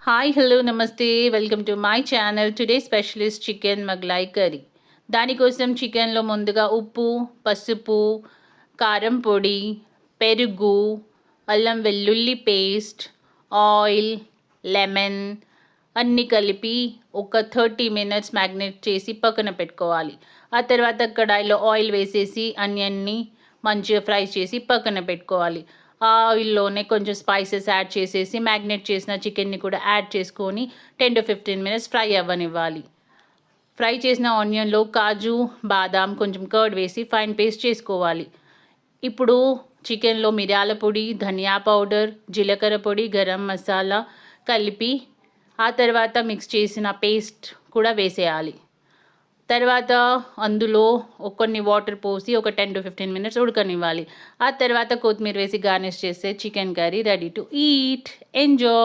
Hi hello నమస్తే welcome to my channel. Today specialist chicken Mughlai curry. దానికోసం చికెన్లో ముందుగా ఉప్పు, పసుపు, కారం పొడి, పెరుగు, అల్లం వెల్లుల్లి పేస్ట్, ఆయిల్, లెమన్ అన్నీ కలిపి ఒక 30 మినిట్స్ మ్యాగ్నేట్ చేసి పక్కన పెట్టుకోవాలి. ఆ తర్వాత కడాయిలో ఆయిల్ వేసేసి అన్నీ మంచిగా ఫ్రై చేసి పక్కన పెట్టుకోవాలి. ఆ ఆయిల్లోనే కొంచెం స్పైసెస్ యాడ్ చేసేసి మ్యాగ్నేట్ చేసిన చికెన్ని కూడా యాడ్ చేసుకొని 10 to 15 మినిట్స్ ఫ్రై అవ్వనివ్వాలి. ఫ్రై చేసిన ఆనియన్లో కాజు, బాదాం, కొంచెం కర్డ్ వేసి ఫైన్ పేస్ట్ చేసుకోవాలి. ఇప్పుడు చికెన్లో మిరియాల పొడి, ధనియా పౌడర్, జీలకర్ర పొడి, గరం మసాలా కలిపి ఆ తర్వాత మిక్స్ చేసిన పేస్ట్ కూడా వేసేయాలి. తర్వాత అందులో కొన్ని వాటర్ పోసి ఒక 10 to 15 మినిట్స్ ఉడకనివ్వాలి. ఆ తర్వాత కొత్తిమీర వేసి గార్నిష్ చేస్తే chicken curry ready to eat. Enjoy.